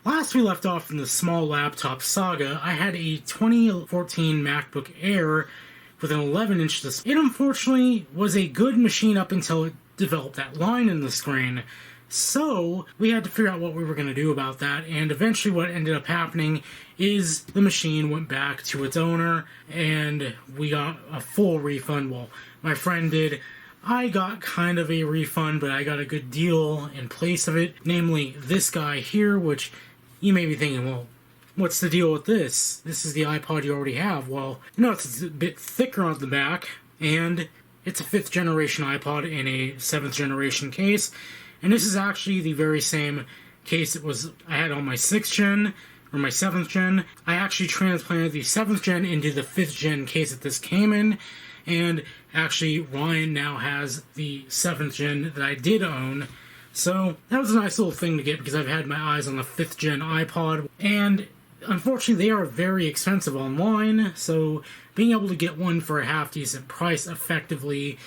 Last we left off in the small laptop saga, I had a 2014 MacBook Air with an 11-inch display. It unfortunately was a good machine up until it developed that line in the screen. So we had to figure out what we were going to do about that, and eventually what ended up happening is the machine went back to its owner, and we got a full refund. Well, my friend did. I got kind of a refund, but I got a good deal in place of it, namely this guy here, which you may be thinking, well, what's the deal with this? This is the iPod you already have. Well, no, it's a bit thicker on the back, and it's a 5th generation iPod in a 7th generation case. And this is actually the very same case I had on my 6th gen, or my 7th gen. I actually transplanted the 7th gen into the 5th gen case that this came in, and actually Ryan now has the 7th gen that I did own. So that was a nice little thing to get because I've had my eyes on the 5th gen iPod, and unfortunately they are very expensive online, so being able to get one for a half-decent price effectively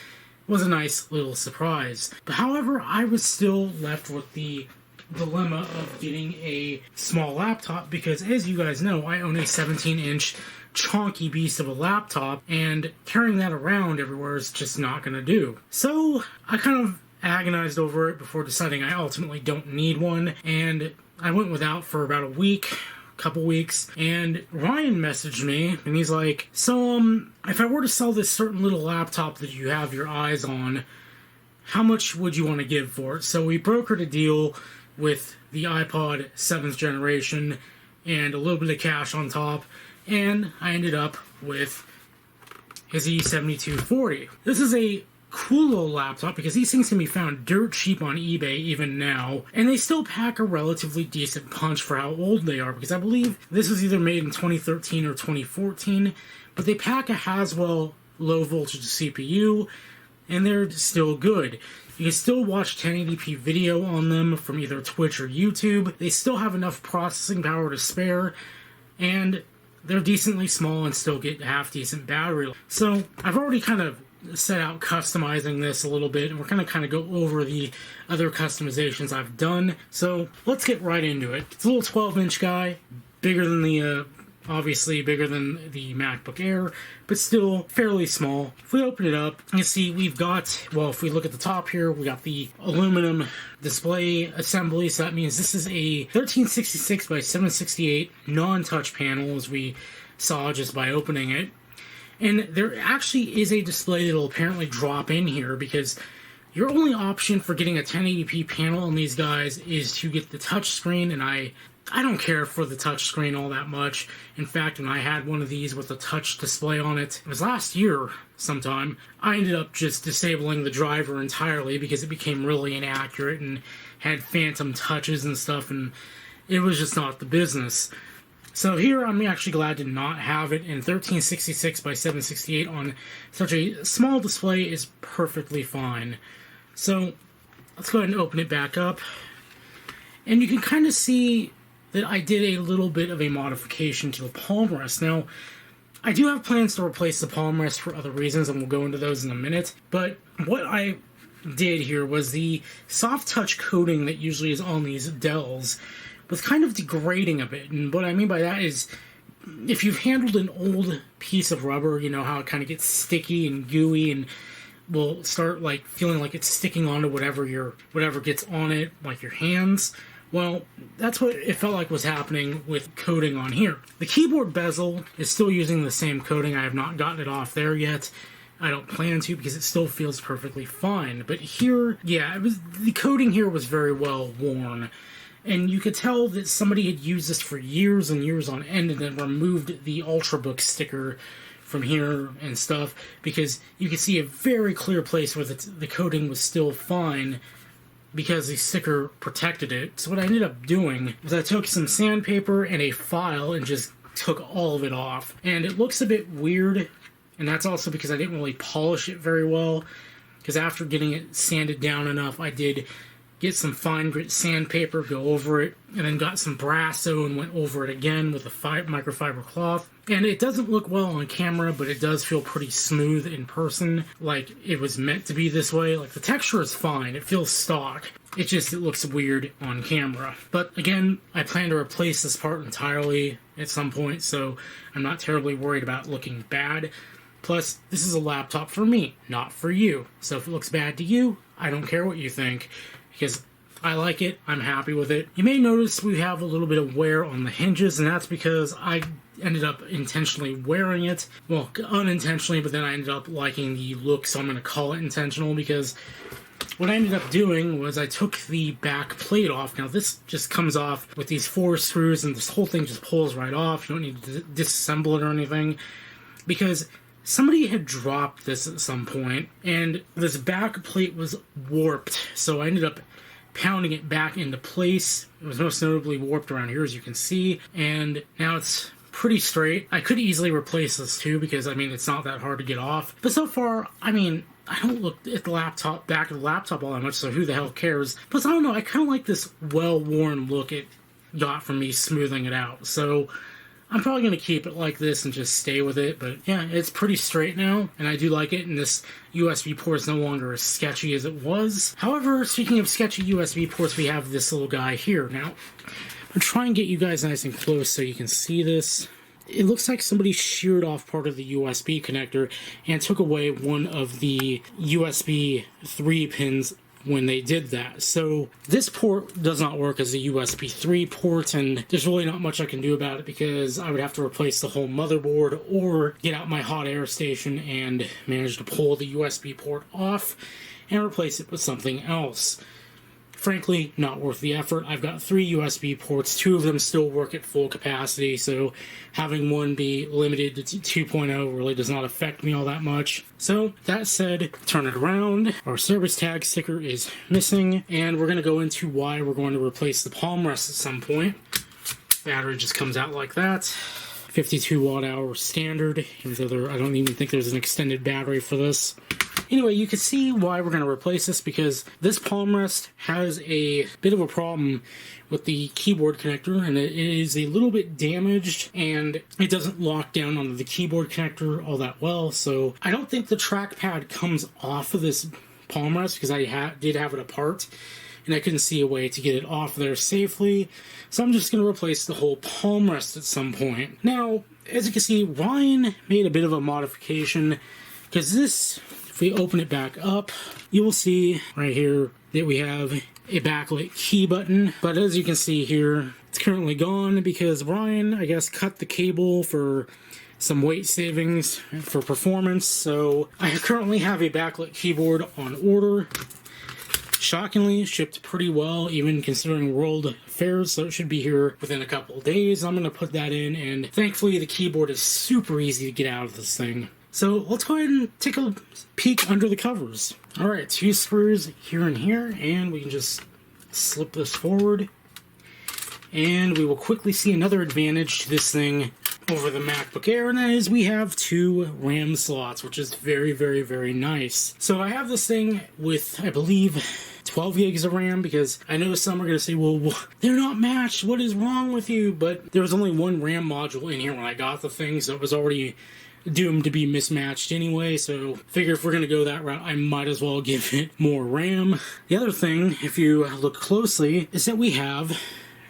was a nice little surprise. But however, I was still left with the dilemma of getting a small laptop because, as you guys know, I own a 17-inch chonky beast of a laptop, and carrying that around everywhere is just not going to do. So I kind of agonized over it before deciding I ultimately don't need one, and I went without for about a week, couple weeks, and Ryan messaged me, and he's like, so, if I were to sell this certain little laptop that you have your eyes on, how much would you want to give for it? So we brokered a deal with the iPod 7th generation, and a little bit of cash on top, and I ended up with his E7240. This is a cool little laptop because these things can be found dirt cheap on eBay even now, and they still pack a relatively decent punch for how old they are, because I believe this was either made in 2013 or 2014, but they pack a Haswell low voltage CPU, and they're still good. You can still watch 1080p video on them from either Twitch or YouTube. They still have enough processing power to spare, and they're decently small and still get half-decent battery life. So I've already kind of set out customizing this a little bit, and we're going to kind of go over the other customizations I've done. So let's get right into it. It's a little 12-inch guy, bigger than the obviously bigger than the MacBook Air, but still fairly small. If we open it up, you see we've got, well, if we look at the top here, we got the aluminum display assembly, so that means this is a 1366 by 768 non-touch panel, as we saw just by opening it. And there actually is a display that will apparently drop in here, because your only option for getting a 1080p panel on these guys is to get the touch screen, and I don't care for the touch screen all that much. In fact, when I had one of these with a touch display on it, it was last year sometime, I ended up just disabling the driver entirely because it became really inaccurate and had phantom touches and stuff, and it was just not the business. So here I'm actually glad to not have it, and 1366 by 768 on such a small display is perfectly fine. So let's go ahead and open it back up, and you can kind of see that I did a little bit of a modification to the palm rest. Now, I do have plans to replace the palm rest for other reasons, and we'll go into those in a minute, but what I did here was the soft touch coating that usually is on these Dells was kind of degrading a bit, and what I mean by that is, if you've handled an old piece of rubber, you know how it kind of gets sticky and gooey and will start like feeling like it's sticking onto whatever gets on it, like your hands. Well, that's what it felt like was happening with coating on here. The keyboard bezel is still using the same coating. I have not gotten it off there yet. I don't plan to because it still feels perfectly fine. But here, yeah, the coating here was very well worn. And you could tell that somebody had used this for years and years on end and then removed the Ultrabook sticker from here and stuff, because you could see a very clear place where the coating was still fine because the sticker protected it. So what I ended up doing was I took some sandpaper and a file and just took all of it off. And it looks a bit weird, and that's also because I didn't really polish it very well, because after getting it sanded down enough, I did get some fine grit sandpaper, go over it, and then got some Brasso and went over it again with a microfiber cloth. And it doesn't look well on camera, but it does feel pretty smooth in person, like it was meant to be this way. Like, the texture is fine, it feels stock. It looks weird on camera. But again, I plan to replace this part entirely at some point, so I'm not terribly worried about looking bad. Plus, this is a laptop for me, not for you. So if it looks bad to you, I don't care what you think, because I like it, I'm happy with it. You may notice we have a little bit of wear on the hinges, and that's because I ended up intentionally wearing it. Well, unintentionally, but then I ended up liking the look, so I'm going to call it intentional, because what I ended up doing was I took the back plate off. Now, this just comes off with these 4 screws, and this whole thing just pulls right off. You don't need to disassemble it or anything, because somebody had dropped this at some point, and this back plate was warped, so I ended up pounding it back into place. It was most notably warped around here, as you can see, and now it's pretty straight. I could easily replace this too, because, I mean, it's not that hard to get off. But so far, I mean, I don't look at the back of the laptop all that much, so who the hell cares? Plus, I don't know, I kind of like this well-worn look it got from me smoothing it out, so I'm probably going to keep it like this and just stay with it, but yeah, it's pretty straight now, and I do like it, and this USB port is no longer as sketchy as it was. However, speaking of sketchy USB ports, we have this little guy here. Now, I'm trying to get you guys nice and close so you can see this. It looks like somebody sheared off part of the USB connector and took away one of the USB 3 pins when they did that. So this port does not work as a USB 3 port, and there's really not much I can do about it, because I would have to replace the whole motherboard or get out my hot air station and manage to pull the USB port off and replace it with something else. Frankly, not worth the effort. I've got 3 USB ports, 2 of them still work at full capacity, so having one be limited to 2.0 really does not affect me all that much. So, that said, turn it around. Our service tag sticker is missing, and we're going to go into why we're going to replace the palm rest at some point. Battery just comes out like that. 52 watt hour standard, even though I don't even think there's an extended battery for this. Anyway, you can see why we're going to replace this, because this palm rest has a bit of a problem with the keyboard connector, and it is a little bit damaged, and it doesn't lock down onto the keyboard connector all that well, so I don't think the trackpad comes off of this palm rest, because I did have it apart, and I couldn't see a way to get it off there safely, so I'm just going to replace the whole palm rest at some point. Now, as you can see, Ryan made a bit of a modification, because this, if we open it back up, you will see right here that we have a backlit key button, but as you can see here, it's currently gone because Ryan, I guess, cut the cable for some weight savings for performance, so I currently have a backlit keyboard on order. Shockingly, shipped pretty well, even considering world affairs, so it should be here within a couple of days. I'm going to put that in, and thankfully the keyboard is super easy to get out of this thing. So let's go ahead and take a peek under the covers. Alright, 2 screws here and here, and we can just slip this forward. And we will quickly see another advantage to this thing over the MacBook Air, and that is we have 2 RAM slots, which is very, very, very nice. So I have this thing with, I believe, 12 gigs of RAM, because I know some are going to say, well, they're not matched, what is wrong with you? But there was only 1 RAM module in here when I got the thing, so it was already doomed to be mismatched anyway, so figure if we're going to go that route, I might as well give it more RAM. The other thing, if you look closely, is that we have,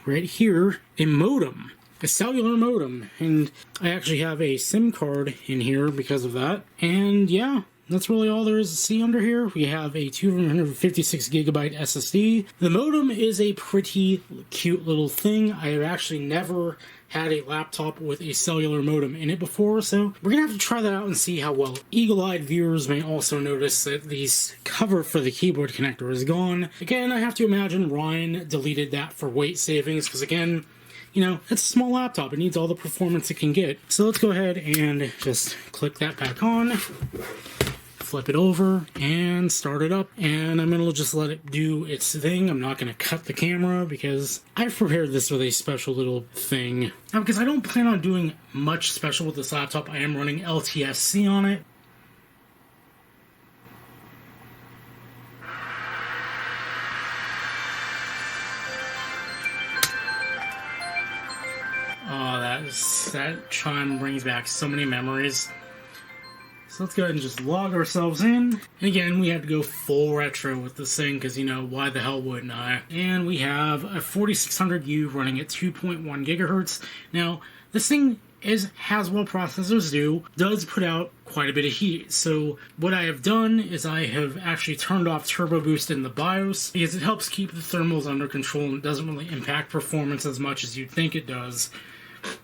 right here, a modem. A cellular modem, and I actually have a SIM card in here because of that, and yeah, that's really all there is to see under here. We have a 256 gigabyte SSD. The modem is a pretty cute little thing. I have actually never had a laptop with a cellular modem in it before, so we're gonna have to try that out and see how well. Eagle-eyed viewers may also notice that the cover for the keyboard connector is gone. Again, I have to imagine Ryan deleted that for weight savings, because again, you know, it's a small laptop. It needs all the performance it can get. So let's go ahead and just click that back on, flip it over, and start it up. And I'm going to just let it do its thing. I'm not going to cut the camera because I've prepared this with a special little thing. Now, because I don't plan on doing much special with this laptop, I am running LTSC on it. That chime brings back so many memories. So let's go ahead and just log ourselves in. And again, we have to go full retro with this thing because, you know, why the hell wouldn't I? And we have a 4600U running at 2.1 gigahertz. Now, this thing as Haswell processors does put out quite a bit of heat. So what I have done is I have actually turned off Turbo Boost in the BIOS because it helps keep the thermals under control and it doesn't really impact performance as much as you'd think it does.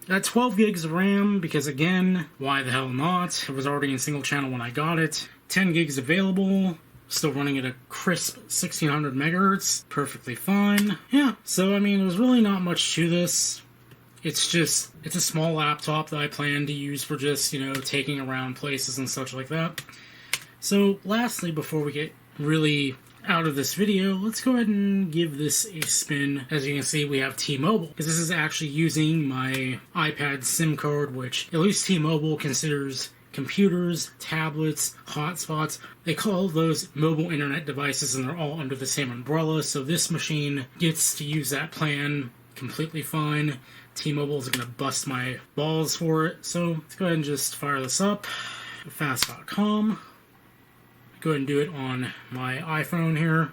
Got 12 gigs of RAM because, again, why the hell not? It was already in single channel when I got it. 10 gigs available. Still running at a crisp 1600 megahertz. Perfectly fine. Yeah, so I mean, there's really not much to this. It's a small laptop that I plan to use for just, you know, taking around places and such like that. So, lastly, before we get really out of this video, let's go ahead and give this a spin. As you can see, we have T-Mobile, because this is actually using my iPad SIM card, which at least T-Mobile considers computers, tablets, hotspots. They call those mobile internet devices, and they're all under the same umbrella, so this machine gets to use that plan completely fine. T-Mobile is going to bust my balls for it, so let's go ahead and just fire this up. Fast.com. Go ahead and do it on my iPhone here.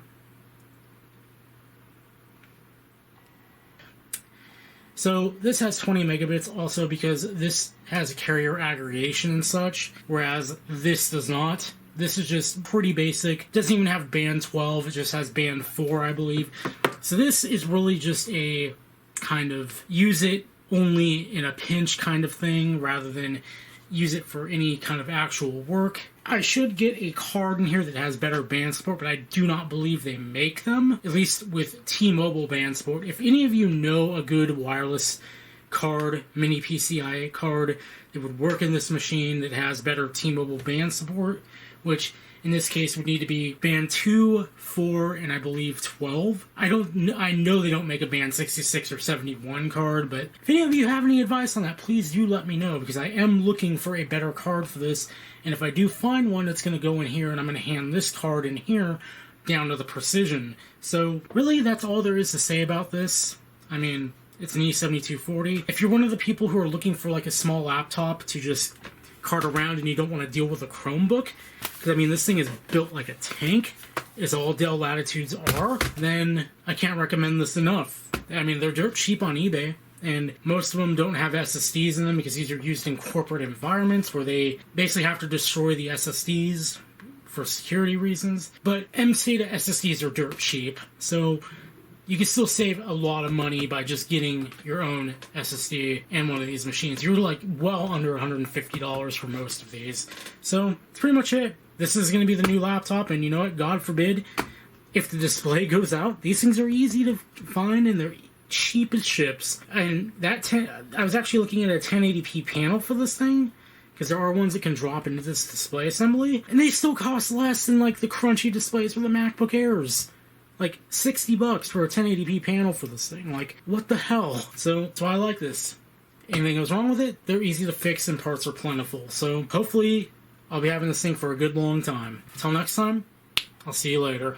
So this has 20 megabits also because this has carrier aggregation and such, whereas this does not. This is just pretty basic. Doesn't even have band 12, it just has band 4, I believe. So this is really just a kind of use it only in a pinch kind of thing rather than use it for any kind of actual work. I should get a card in here that has better band support, but I do not believe they make them, at least with T-Mobile band support. If any of you know a good wireless card, mini PCIe card that would work in this machine that has better T-Mobile band support, which in this case would need to be band 2, 4, and I believe 12. I know they don't make a band 66 or 71 card, but if any of you have any advice on that, please do let me know, because I am looking for a better card for this, and if I do find one, it's going to go in here, and I'm going to hand this card in here down to the Precision. So really, that's all there is to say about this. I mean, it's an E7240. If you're one of the people who are looking for like a small laptop to just cart around and you don't want to deal with a Chromebook, because I mean this thing is built like a tank, as all Dell Latitudes are, then I can't recommend this enough. I mean, they're dirt cheap on eBay, and most of them don't have SSDs in them because these are used in corporate environments where they basically have to destroy the SSDs for security reasons. But M-SATA SSDs are dirt cheap, so you can still save a lot of money by just getting your own SSD and one of these machines. You're like well under $150 for most of these. So that's pretty much it. This is going to be the new laptop, and you know what? God forbid if the display goes out. These things are easy to find, and they're cheap as chips. And I was actually looking at a 1080p panel for this thing, because there are ones that can drop into this display assembly, and they still cost less than like the crunchy displays for the MacBook Airs. Like $60 for a 1080p panel for this thing. Like, what the hell? So that's why I like this. Anything goes wrong with it, they're easy to fix and parts are plentiful. So hopefully I'll be having this thing for a good long time. Until next time, I'll see you later.